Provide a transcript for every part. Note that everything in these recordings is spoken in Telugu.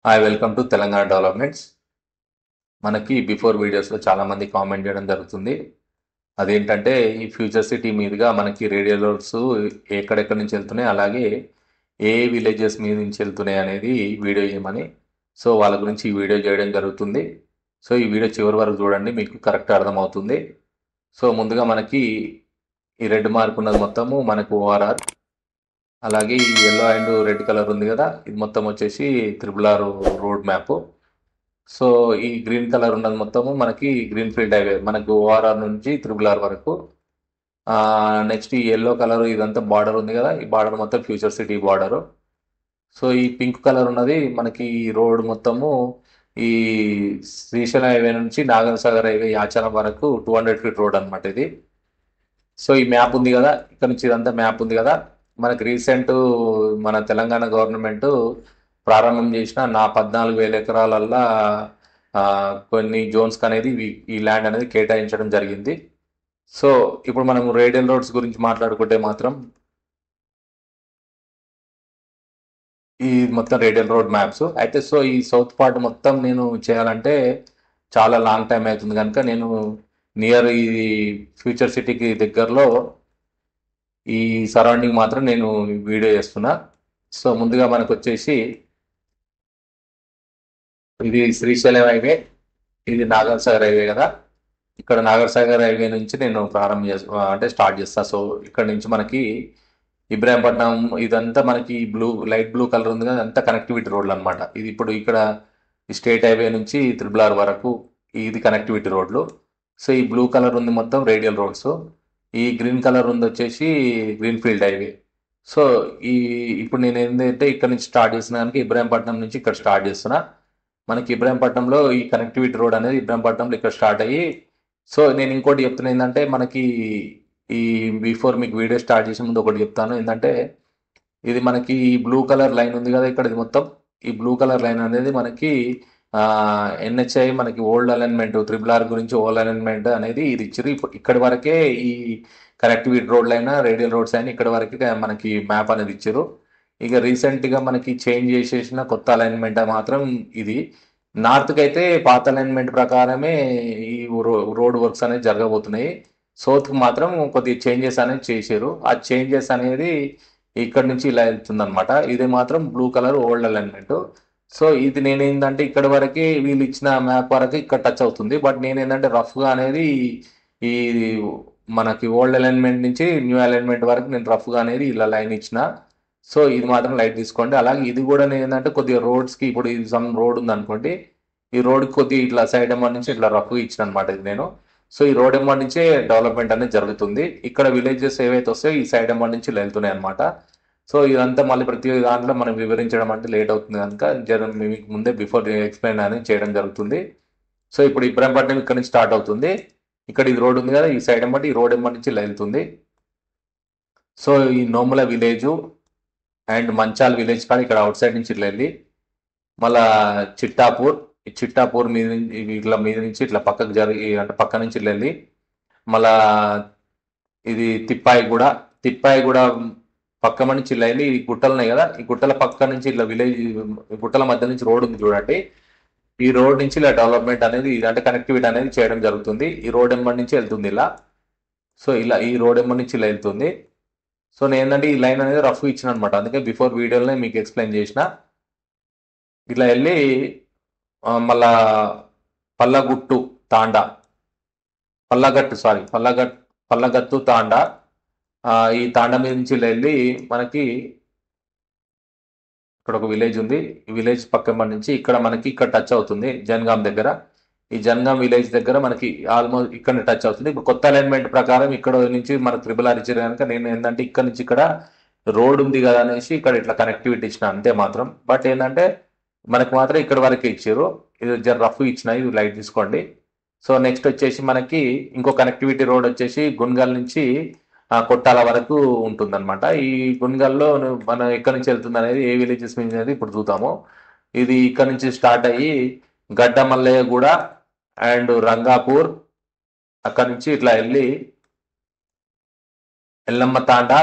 Hi welcome to Telangana developments. మనకి బిఫోర్ వీడియోస్లో చాలామంది కామెంట్ చేయడం జరుగుతుంది. అదేంటంటే ఈ ఫ్యూచర్ సిటీ మీదుగా మనకి రేడియల్ రోడ్స్ ఎక్కడెక్కడి నుంచి వెళ్తున్నాయి, అలాగే ఏ విలేజెస్ మీద నుంచి వెళ్తున్నాయి అనేది వీడియో చేయమని. సో వాళ్ళ గురించి ఈ వీడియో చేయడం జరుగుతుంది. సో ఈ వీడియో చివరి వరకు చూడండి, మీకు కరెక్ట్ అర్థమవుతుంది. సో ముందుగా మనకి ఈ రెడ్ మార్క్ ఉన్నది మొత్తము మనకు ఓఆర్ఆర్, అలాగే ఈ ఎల్లో అండ్ రెడ్ కలర్ ఉంది కదా, ఇది మొత్తం వచ్చేసి triple R road map. So ఈ గ్రీన్ కలర్ ఉన్నది మొత్తము మనకి గ్రీన్ ఫీల్డ్ హైవే, మనకు ఓఆర్ఆర్ నుంచి త్రిబుల్ ఆర్ వరకు. నెక్స్ట్ ఈ ఎల్లో కలర్ ఇదంతా బార్డర్ ఉంది కదా, ఈ బార్డర్ మొత్తం ఫ్యూచర్ సిటీ బార్డరు. సో ఈ పింక్ కలర్ ఉన్నది మనకి ఈ రోడ్ మొత్తము ఈ శ్రీశైలం హైవే నుంచి నాగర్ హైవే యాచారం వరకు 200 ఫీట్ రోడ్ అనమాట ఇది. సో ఈ మ్యాప్ ఉంది కదా, ఇక్కడ నుంచి ఇదంతా మ్యాప్ ఉంది కదా, మనకి రీసెంట్ మన తెలంగాణ గవర్నమెంట్ ప్రారంభం చేసిన నా 14,000 ఎకరాలల్లా కొన్ని జోన్స్కి అనేది ఈ ల్యాండ్ అనేది కేటాయించడం జరిగింది. సో ఇప్పుడు మనం రేడియల్ రోడ్స్ గురించి మాట్లాడుకుంటే మాత్రం ఈ మొత్తం రేడియల్ రోడ్ మ్యాప్స్ అయితే. సో ఈ సౌత్ పార్ట్ మొత్తం నేను చేయాలంటే చాలా లాంగ్ టైం అవుతుంది కనుక నేను నియర్ ఈ ఫ్యూచర్ సిటీకి దగ్గరలో ఈ సరౌండింగ్ మాత్రం నేను వీడియో చేస్తున్నా. సో ముందుగా మనకు వచ్చేసి ఇది శ్రీశైలం హైవే, ఇది నాగర్ హైవే కదా. ఇక్కడ నాగర్ హైవే నుంచి నేను ప్రారంభం అంటే స్టార్ట్ చేస్తా. సో ఇక్కడ నుంచి మనకి ఇబ్రాహీంపట్నం ఇదంతా మనకి లైట్ బ్లూ కలర్ ఉంది కదా, అంతా కనెక్టివిటీ రోడ్లు అనమాట. ఇది ఇప్పుడు ఇక్కడ ఈ స్టేట్ హైవే నుంచి త్రిబుల్ ఆర్ వరకు ఇది కనెక్టివిటీ రోడ్లు. సో ఈ బ్లూ కలర్ ఉంది మొత్తం రేడియల్ రోడ్స్, ఈ గ్రీన్ కలర్ ఉంది వచ్చేసి గ్రీన్ ఫీల్డ్ హైవే. సో ఈ ఇప్పుడు నేను ఏంటంటే ఇక్కడ నుంచి స్టార్ట్ చేసిన దానికి ఇబ్రాహీంపట్నం నుంచి ఇక్కడ స్టార్ట్ చేస్తున్నా. మనకి ఇబ్రాహీంపట్నంలో ఈ కనెక్టివిటీ రోడ్ అనేది ఇబ్రాహీంపట్నంలో ఇక్కడ స్టార్ట్ అయ్యి. సో నేను ఇంకోటి చెప్తున్నా ఏంటంటే మనకి ఈ బిఫోర్ మీకు వీడియో స్టార్ట్ చేసే ముందు ఒకటి చెప్తాను ఏంటంటే, ఇది మనకి ఈ బ్లూ కలర్ లైన్ ఉంది కదా ఇక్కడ, ఇది మొత్తం ఈ బ్లూ కలర్ లైన్ అనేది మనకి ఎన్హెచ్ఐ మనకి ఓల్డ్ అలైన్మెంట్ త్రిబుల్ ఆర్ గురించి ఓల్డ్ అలైన్మెంట్ అనేది ఇది ఇచ్చారు. ఇప్పుడు ఇక్కడి వరకే ఈ కనెక్టివిటీ రోడ్లు అయినా రేడియల్ రోడ్స్ అయినా ఇక్కడ వరకే మనకి మ్యాప్ అనేది ఇచ్చారు. ఇక రీసెంట్గా మనకి చేంజ్ చేసేసిన కొత్త అలైన్మెంట్ మాత్రం ఇది. నార్త్కి అయితే పాత అలైన్మెంట్ ప్రకారమే ఈ రోడ్ వర్క్స్ అనేది జరగబోతున్నాయి. సౌత్కి మాత్రం కొద్దిగా చేంజెస్ అనేది చేశారు. ఆ చేంజెస్ అనేది ఇక్కడ నుంచి ఇలా వెళ్తుంది అనమాట. ఇది మాత్రం blue colour old alignment. So ఇది నేనేంటంటే ఇక్కడ వరకే వీళ్ళు ఇచ్చిన మ్యాప్ వరకు ఇక్కడ టచ్ అవుతుంది. బట్ నేనేంటంటే రఫ్గా అనేది ఈ మనకి ఓల్డ్ అలైన్మెంట్ నుంచి న్యూ అలైన్మెంట్ వరకు నేను రఫ్గా అనేది ఇలా లైన్ ఇచ్చిన. సో ఇది మాత్రం లైట్ తీసుకోండి. అలాగే ఇది కూడా నేను ఏంటంటే కొద్దిగా రోడ్స్కి, ఇప్పుడు ఇది సమ్ రోడ్ ఉంది అనుకోండి, ఈ రోడ్కి కొద్దిగా ఇట్లా సైడ్ ఎంబర్ నుంచి ఇట్లా రఫ్గా ఇచ్చిన అనమాట ఇది నేను. సో ఈ రోడ్ ఎంబర్ నుంచే డెవలప్మెంట్ అనేది జరుగుతుంది. ఇక్కడ విలేజెస్ ఏవైతే వస్తాయో ఈ సైడ్ ఎంబర్ నుంచి వెళ్తున్నాయి అనమాట. సో ఇదంతా మళ్ళీ ప్రతి దాంట్లో మనం వివరించడం అంటే లేట్ అవుతుంది కనుక మీకు ముందే బిఫోర్ ఎక్స్ప్లెయిన్ అనేది చేయడం జరుగుతుంది. సో ఇప్పుడు ఇబ్రాహీంపట్నం ఇక్కడ నుంచి స్టార్ట్ అవుతుంది. ఇక్కడ ఇది రోడ్ ఉంది కదా, ఈ సైడ్ ఎంబటి ఈ రోడ్ ఎంబర్ నుంచి ఇలా వెళ్తుంది. సో ఈ నోముల విలేజ్ అండ్ మంచాల్ విలేజ్ కానీ ఇక్కడ అవుట్ సైడ్ నుంచి ఇట్లా వెళ్ళి మళ్ళా చిట్టాపూర్, ఈ చిట్టాపూర్ మీద ఇట్లా మీద నుంచి ఇట్లా పక్కకు జరిగి అంటే పక్క నుంచి ఇట్లా వెళ్ళి మళ్ళా ఇది తిప్పాయిగూడ పక్క నుంచి ఇలా వెళ్ళి ఈ గుట్టలు ఉన్నాయి కదా, ఈ గుట్టల పక్క నుంచి ఇట్లా విలేజ్ గుట్టల మధ్య నుంచి రోడ్ ఉంది చూడండి. ఈ రోడ్ నుంచి ఇలా డెవలప్మెంట్ అనేది అంటే కనెక్టివిటీ అనేది చేయడం జరుగుతుంది. ఈ రోడ్ ఎంబర్ నుంచి వెళ్తుంది ఇలా. సో ఇలా ఈ రోడ్ ఎంబర్ నుంచి ఇలా వెళ్తుంది. సో నేను ఏంటంటే ఈ లైన్ అనేది రఫ్ ఇచ్చిన అనమాట, అందుకే బిఫోర్ వీడియోలోనే మీకు ఎక్స్ప్లెయిన్ చేసిన. ఇట్లా వెళ్ళి మళ్ళా పల్లగుట్టు తాండా పల్లగట్టు తాండా, ఈ తాండా మీద నుంచి ఇలా వెళ్ళి మనకి ఇక్కడ ఒక విలేజ్ ఉంది. ఈ విలేజ్ పక్కన నుంచి ఇక్కడ మనకి ఇక్కడ టచ్ అవుతుంది జనగాం దగ్గర. ఈ జనగాం విలేజ్ దగ్గర మనకి ఆల్మోస్ట్ ఇక్కడ టచ్ అవుతుంది. ఇప్పుడు కొత్త అలైన్మెంట్ ప్రకారం ఇక్కడ నుంచి మనకు త్రిబుల్ ఆర్ ఇచ్చారు కనుక నేను ఏంటంటే ఇక్కడ నుంచి ఇక్కడ రోడ్ ఉంది కదా అనేసి ఇక్కడ ఇట్లా కనెక్టివిటీ ఇచ్చిన అంతే మాత్రం. బట్ ఏంటంటే మనకు మాత్రం ఇక్కడ వరకే ఇచ్చారు. ఇది జర రఫ్ ఇచ్చిన, ఇది లైట్ తీసుకోండి. సో నెక్స్ట్ వచ్చేసి మనకి ఇంకో కనెక్టివిటీ రోడ్ వచ్చేసి గున్గల్ నుంచి కొట్టాల వరకు ఉంటుందన్నమాట. ఈ గున్గల్లో మనం ఎక్కడి నుంచి వెళ్తుంది అనేది, ఏ విలేజెస్ మీద అనేది ఇప్పుడు చూద్దాము. ఇది ఇక్కడ నుంచి స్టార్ట్ అయ్యి గడ్డమల్లయ్యగూడ అండ్ రంగాపూర్, అక్కడ నుంచి ఇట్లా వెళ్ళి ఎల్లమ్మ తాండా,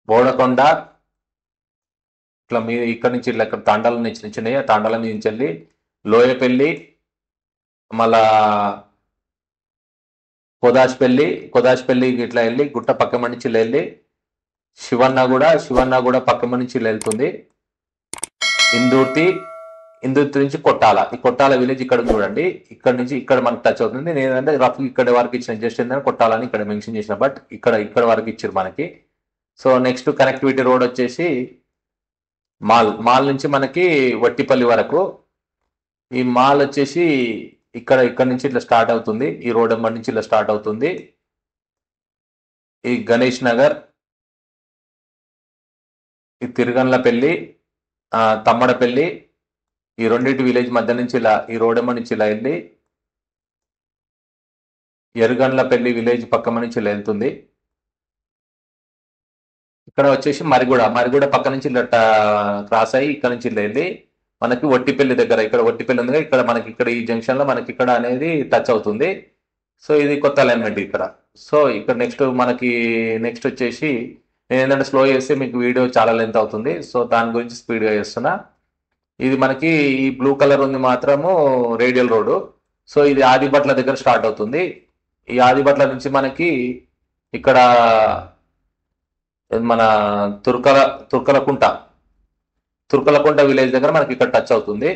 బోడకొండ, ఇట్లా మీ ఇక్కడ నుంచి ఇట్లా ఇక్కడ తాండాల నుంచి చిన్నవి ఆ తాండాల నుంచి వెళ్ళి లోయపల్లి, మళ్ళా కొదాష్పల్లికి ఇట్లా వెళ్ళి గుట్ట పక్కమ నుంచి ఇలా వెళ్ళి శివన్న కూడా పక్కమ నుంచి ఇలా వెళ్తుంది. ఇందుర్తి ఇందుర్తి నుంచి కొట్టాల, ఈ కొట్టాల విలేజ్ ఇక్కడ చూడండి. ఇక్కడ నుంచి ఇక్కడ మనకు టచ్ అవుతుంది. నేను ఏంటంటే రఫ్ ఇక్కడ వరకు ఇచ్చిన, జస్ట్ ఏంటంటే కొట్టాలని ఇక్కడ మెన్షన్ చేసిన, బట్ ఇక్కడ వరకు ఇచ్చారు మనకి. సో నెక్స్ట్ కనెక్టివిటీ రోడ్ వచ్చేసి మాల్ నుంచి మనకి వట్టిపల్లి వరకు. ఈ మాల్ వచ్చేసి ఇక్కడ నుంచి ఇట్లా స్టార్ట్ అవుతుంది. ఈ రోడ్ నెంబర్ నుంచి ఇలా స్టార్ట్ అవుతుంది. ఈ గణేష్ నగర్, ఈ తిరుగన్లపల్లి, తమ్మడపల్లి, ఈ రెండింటి విలేజ్ మధ్య నుంచి ఇలా ఈ రోడ్ నెంబర్ నుంచి ఇలా వెళ్ళి ఎరుగండ్లపల్లి విలేజ్ పక్కన నుంచి ఇలా వెళ్తుంది. ఇక్కడ వచ్చేసి మరిగూడ పక్క నుంచి ఇలా క్రాస్ అయ్యి ఇక్కడ నుంచి ఇలా వెళ్ళి మనకి వట్టిపల్లి దగ్గర, ఇక్కడ వట్టిపల్లి ఉంది, ఇక్కడ మనకి ఇక్కడ ఈ జంక్షన్ లో మనకి ఇక్కడ అనేది టచ్ అవుతుంది. సో ఇది కొత్త అలైన్మెంట్ ఇక్కడ. సో ఇక్కడ నెక్స్ట్ వచ్చేసి నేను ఏంటంటే స్లో చేస్తే మీకు వీడియో చాలా లెంత్ అవుతుంది. సో దాని గురించి స్పీడ్గా చేస్తున్నా. ఇది మనకి ఈ బ్లూ కలర్ ఉంది మాత్రము రేడియల్ రోడ్డు. సో ఇది ఆదిబట్ల దగ్గర స్టార్ట్ అవుతుంది. ఈ ఆదిబట్ల నుంచి మనకి ఇక్కడ మన తుర్కలకుంట విలేజ్ దగ్గర మనకి ఇక్కడ టచ్ అవుతుంది.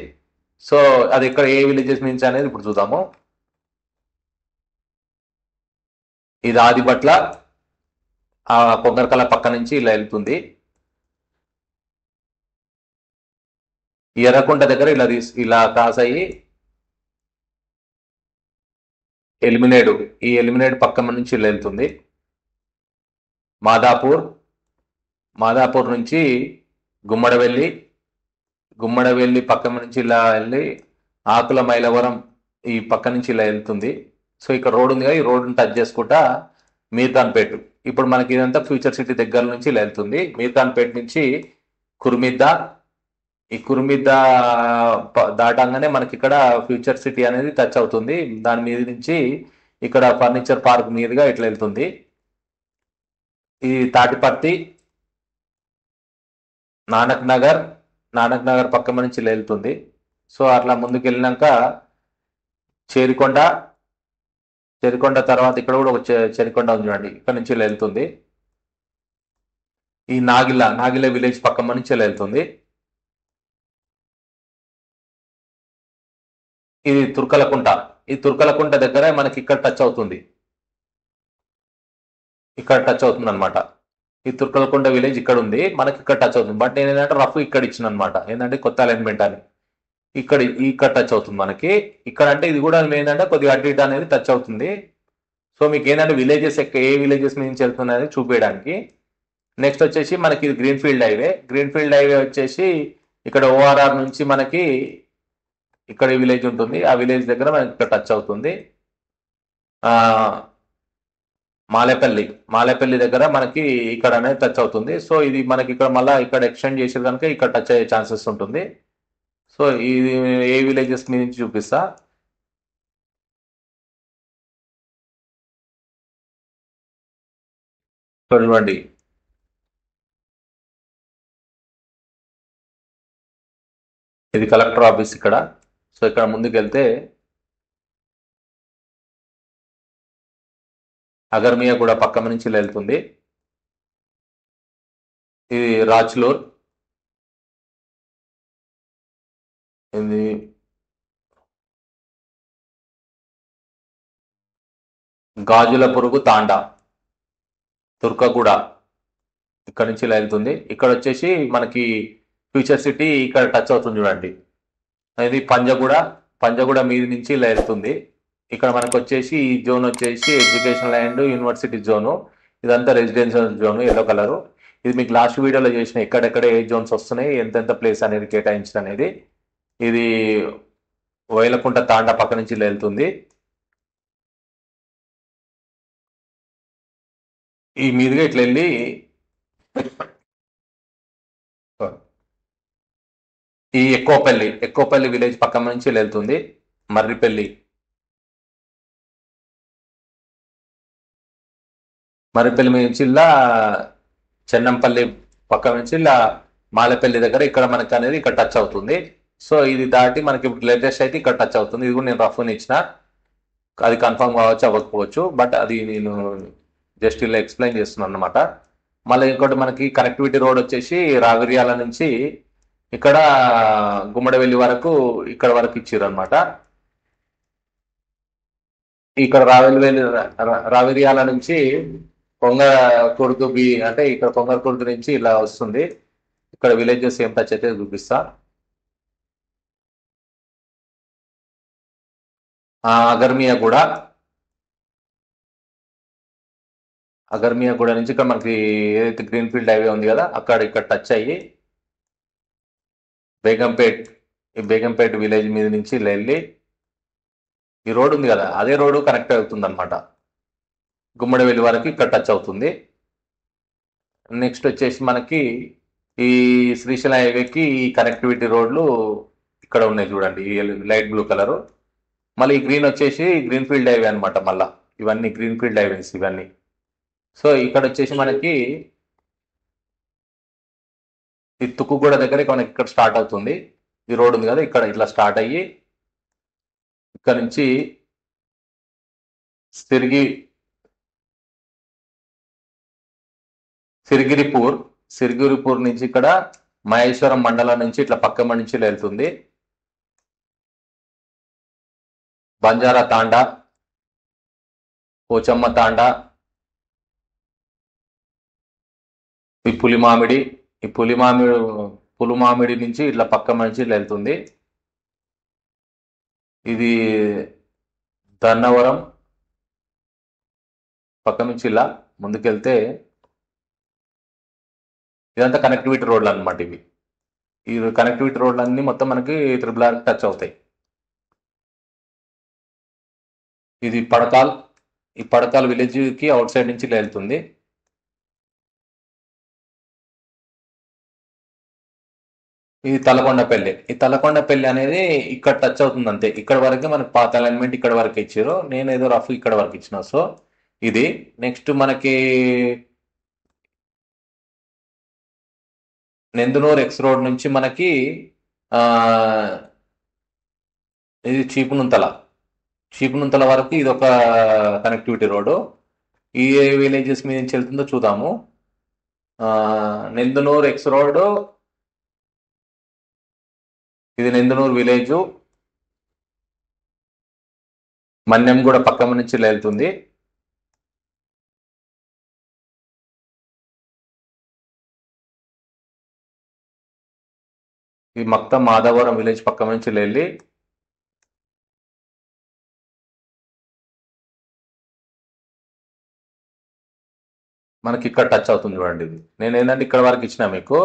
సో అది ఇక్కడ ఏ విలేజెస్ నుంచి అనేది ఇప్పుడు చూద్దాము. ఇది ఆదిబట్ల, ఆ కొంగరకల పక్క నుంచి ఇలా వెళ్తుంది. ఎర్రకుంట దగ్గర ఇలా క్రాస్ అయ్యి ఈ ఎలిమినేడు పక్క నుంచి ఇలా వెళ్తుంది. మాదాపూర్ నుంచి గుమ్మడవెల్లి పక్క నుంచి ఇలా వెళ్ళి ఆకుల మైలవరం ఈ పక్క నుంచి ఇలా వెళ్తుంది. సో ఇక్కడ రోడ్ ఉంది కదా, ఈ రోడ్ని టచ్ చేసుకుంటా మీర్ఖాన్పేట్. ఇప్పుడు మనకి ఇదంతా ఫ్యూచర్ సిటీ దగ్గర నుంచి ఇలా వెళ్తుంది. మీర్ఖాన్పేట్ నుంచి కుర్మిద్ద, ఈ కుర్మిద్ద దాటంగానే మనకి ఇక్కడ ఫ్యూచర్ సిటీ అనేది టచ్ అవుతుంది. దాని మీద నుంచి ఇక్కడ ఫర్నిచర్ పార్క్ మీదుగా ఇట్లా వెళ్తుంది. ఈ తాటిపర్తి, నానక్ నగర్ పక్క నుంచి ఇలా వెళ్తుంది. సో అట్లా ముందుకు వెళ్ళినాక చేరికొండ తర్వాత ఇక్కడ కూడా ఒక చేరికొండ ఉంది చూడండి, ఇక్కడ నుంచి ఇలా వెళ్తుంది. ఈ నాగిల విలేజ్ పక్క నుంచి ఇలా వెళ్తుంది. ఇది ఈ తుర్కలకుంట దగ్గర మనకి ఇక్కడ టచ్ అవుతుంది, అనమాట. ఈ తుర్కలకుంట విలేజ్ ఇక్కడ ఉంది, మనకి ఇక్కడ టచ్ అవుతుంది. బట్ నేను ఏంటంటే రఫ్ ఇక్కడ ఇచ్చిన అనమాట, ఏంటంటే కొత్త అలైన్మెంట్ అని. ఇక్కడ టచ్ అవుతుంది మనకి. ఇక్కడ అంటే ఇది కూడా ఏంటంటే కొద్దిగా అటు ఇటు అనేది టచ్ అవుతుంది. సో మీకు ఏంటంటే విలేజెస్ ఏ విలేజెస్ నుంచి వెళ్తుంది అనేది చూపించడానికి. నెక్స్ట్ వచ్చేసి మనకి ఇది గ్రీన్ఫీల్డ్ హైవే వచ్చేసి ఇక్కడ ఓఆర్ఆర్ నుంచి మనకి ఇక్కడ విలేజ్ ఉంటుంది. ఆ విలేజ్ దగ్గర మనకి ఇక్కడ టచ్ అవుతుంది. మాలేపల్లి దగ్గర మనకి ఇక్కడ అనేది టచ్ అవుతుంది. సో ఇది మనకి ఇక్కడ మళ్ళీ ఇక్కడ ఎక్స్టెండ్ చేసేది కనుక ఇక్కడ టచ్ అయ్యే ఛాన్సెస్ ఉంటుంది. సో ఇది ఏ విలేజెస్ మీ నుంచి చూపిస్తా. చూడండి, ఇది కలెక్టర్ ఆఫీస్ ఇక్కడ. సో ఇక్కడ ముందుకు వెళ్తే అగర్మియా కూడా పక్క నుంచి వెళ్తుంది. ఇది రాచ్లూర్, ఇది గాజుల పురుగు తాండా, తుర్కగూడ ఇక్కడ నుంచి ఇలా వెళ్తుంది. ఇక్కడ వచ్చేసి మనకి ఫ్యూచర్ సిటీ ఇక్కడ టచ్ అవుతుంది చూడండి. ఇది పంజగూడ మీద నుంచి ఇలా వెళ్తుంది. ఇక్కడ మనకు వచ్చేసి ఈ జోన్ వచ్చేసి ఎడ్యుకేషనల్ అండ్ యూనివర్సిటీ జోను, ఇదంతా రెసిడెన్షియల్ జోను ఎల్లో కలరు. ఇది మీకు లాస్ట్ వీడియోలో చేసిన ఎక్కడెక్కడ ఏ జోన్స్ వస్తున్నాయి, ఎంతెంత ప్లేస్ అనేది కేటాయించిన అనేది. ఇది వైలకుంట తాండా పక్క నుంచి ఇలా వెళ్తుంది. ఈ మీదుగా ఇట్లా వెళ్ళి ఈ ఎక్కువపల్లి విలేజ్ పక్క నుంచి ఇలా వెళ్తుంది. మర్రిపల్లి మీద నుంచి ఇలా చెన్నంపల్లి పక్క నుంచి ఇలా మాలపల్లి దగ్గర ఇక్కడ మనకి అనేది ఇక్కడ టచ్ అవుతుంది. సో ఇది దాటి మనకి ఇప్పుడు లేటెస్ట్ అయితే ఇక్కడ టచ్ అవుతుంది. ఇది కూడా నేను రఫ్ ఇచ్చిన, అది కన్ఫర్మ్ కావచ్చు అవ్వకపోవచ్చు, బట్ అది నేను జస్ట్ ఇలా ఎక్స్ప్లెయిన్ చేస్తున్నాను అనమాట. మళ్ళీ ఇంకోటి మనకి కనెక్టివిటీ రోడ్ వచ్చేసి రావిర్యాల నుంచి ఇక్కడ గుమ్మడివెల్లి వరకు ఇక్కడ వరకు ఇచ్చారు అనమాట. ఇక్కడ రావిర్యాల నుంచి కొంగకుర్దు అంటే ఇక్కడ కొంగకుర్దు నుంచి ఇలా వస్తుంది. ఇక్కడ విలేజెస్ ఏం టచ్ అయితే చూపిస్తా. అగర్మియాగూడ నుంచి ఇక్కడ మనకి ఏదైతే గ్రీన్ ఫీల్డ్ హైవే ఉంది కదా, ఇక్కడ టచ్ అయ్యి బేగంపేట్ విలేజ్ మీద నుంచి వెళ్ళి ఈ రోడ్ ఉంది కదా, అదే రోడ్డు కనెక్ట్ అవుతుంది అనమాట. గుమ్మడివెల్లి వరకు ఇక్కడ టచ్ అవుతుంది. నెక్స్ట్ వచ్చేసి మనకి ఈ శ్రీశైలం హైవేకి ఈ కనెక్టివిటీ రోడ్లు ఇక్కడ ఉన్నాయి చూడండి, ఈ లైట్ బ్లూ కలరు. మళ్ళీ ఈ గ్రీన్ వచ్చేసి గ్రీన్ ఫీల్డ్ హైవే అనమాట. మళ్ళీ ఇవన్నీ గ్రీన్ ఫీల్డ్ హైవేస్ ఇవన్నీ. సో ఇక్కడ వచ్చేసి మనకి ఈ తుక్కుగూడ దగ్గర మనకి ఇక్కడ స్టార్ట్ అవుతుంది. ఈ రోడ్ ఉంది కదా, ఇక్కడ ఇట్లా స్టార్ట్ అయ్యి ఇక్కడ నుంచి సిరిగిరిపూర్ నుంచి ఇక్కడ మహేశ్వరం మండలం నుంచి ఇట్లా పక్కమ నుంచి వెళ్తుంది. బంజారా తాండా, పోచమ్మ తాండా, ఈ పులిమామిడి నుంచి ఇట్లా పక్కమ నుంచి వెళ్తుంది. ఇది ధర్నవరం పక్క నుంచి ఇలా ముందుకెళ్తే ఇదంతా కనెక్టివిటీ రోడ్లు అనమాట. ఈ కనెక్టివిటీ రోడ్లు అన్నీ మొత్తం మనకి త్రిబుల్ ఆర్ టచ్ అవుతాయి. ఇది ఈ పడకాల్ విలేజ్కి అవుట్ సైడ్ నుంచి వెళ్తుంది. ఇది తలకొండపల్లి. ఈ తలకొండపల్లి అనేది ఇక్కడ టచ్ అవుతుంది అంతే. ఇక్కడ వరకే మనకి పాత అలైన్మెంట్ ఇక్కడ వరకు ఇచ్చారు, నేను ఏదో రఫ్ ఇక్కడ వరకు ఇచ్చిన. సో ఇది నెక్స్ట్ మనకి నెందునూరు ఎక్స్ రోడ్ నుంచి మనకి ఇది చీపునుంతల వరకు ఇది ఒక కనెక్టివిటీ రోడ్డు. ఈ విలేజెస్ మీద నుంచి వెళ్తుందో చూద్దాము. నెందునూరు ఎక్స్ రోడ్, ఇది నెందునూరు విలేజు, మన్యం కూడా పక్కన నుంచి వెళ్తుంది. ఈ మొత్తం మాధవరం విలేజ్ పక్క నుంచి వెళ్ళి మనకి ఇక్కడ టచ్ అవుతుంది చూడండి. ఇది నేను ఏంటంటే ఇక్కడ వరకు ఇచ్చిన మీకు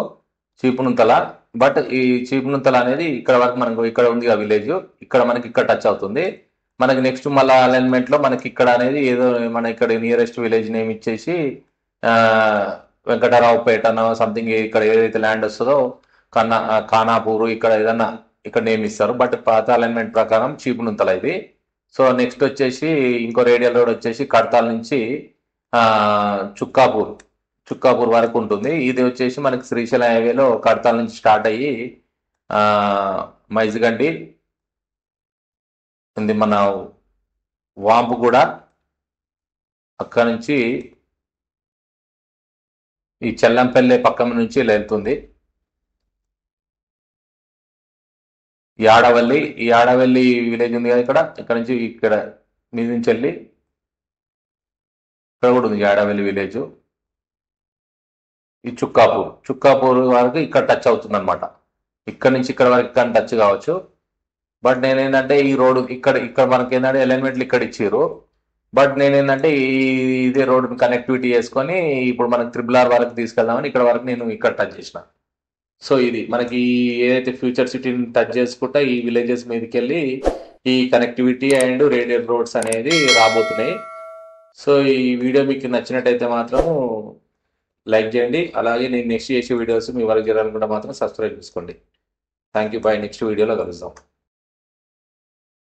చీపునుంతల, బట్ ఈ చీపునుంతల అనేది ఇక్కడ వరకు మనకు ఇక్కడ ఉంది ఆ విలేజ్, ఇక్కడ మనకి ఇక్కడ టచ్ అవుతుంది. మనకి నెక్స్ట్ మళ్ళీ అలైన్మెంట్లో మనకి ఇక్కడ అనేది ఏదో మన ఇక్కడ నియరెస్ట్ విలేజ్ నేమ్ ఇచ్చేసి వెంకటరావుపేట సంథింగ్ ఇక్కడ ఏదైతే ల్యాండ్ వస్తుందో ఖానాపూర్ ఇక్కడ ఏదన్నా ఇక్కడ నేమ్ ఇస్తారు, బట్ పాత అలైన్మెంట్ ప్రకారం చీపునుంతల ఇది. సో నెక్స్ట్ వచ్చేసి ఇంకో రేడియల్ రోడ్ వచ్చేసి కడతాల్ నుంచి చుక్కాపూర్ వరకు ఉంటుంది. ఇది వచ్చేసి మనకి శ్రీశైలం హైవేలో కడతాల్ నుంచి స్టార్ట్ అయ్యి మైజిగండి ఉంది, మన వాంపు కూడా అక్కడ నుంచి ఈ చెల్లంపల్లి పక్కన నుంచి వెళ్తుంది. ఈ ఆడవల్లి విలేజ్ ఉంది కదా, ఇక్కడ నుంచి ఇక్కడ మీద నుంచి వెళ్ళి ఇక్కడ కూడా ఉంది ఆడవల్లి విలేజ్. ఈ చుక్కాపూర్ వరకు ఇక్కడ టచ్ అవుతుంది అనమాట. ఇక్కడ నుంచి ఇక్కడ వరకు ఇక్కడ టచ్ కావచ్చు, బట్ నేనేంటంటే ఈ రోడ్ ఇక్కడ మనకి ఏంటంటే అలైన్మెంట్లు ఇక్కడ ఇచ్చారు, బట్ నేనేంటంటే ఇదే రోడ్డు కనెక్టివిటీ చేసుకొని ఇప్పుడు మనకి త్రిబుల్ ఆర్ వరకు తీసుకెళ్దామని ఇక్కడ వరకు నేను ఇక్కడ టచ్ చేసిన. సో ఇది మనకి ఏదైతే ఫ్యూచర్ సిటీని టచ్ చేసుకుంటా ఈ విలేజెస్ మీదకి వెళ్ళి ఈ కనెక్టివిటీ అండ్ రేడియల్ రోడ్స్ అనేది రాబోతున్నాయి. సో ఈ వీడియో మీకు నచ్చినట్టయితే మాత్రం లైక్ చేయండి, అలాగే నేను నెక్స్ట్ చేసే వీడియోస్ మీ వరకు చేయాలనుకుంటే మాత్రం సబ్స్క్రైబ్ చేసుకోండి. Thank you. బాయ్. నెక్స్ట్ వీడియోలో కలుద్దాం.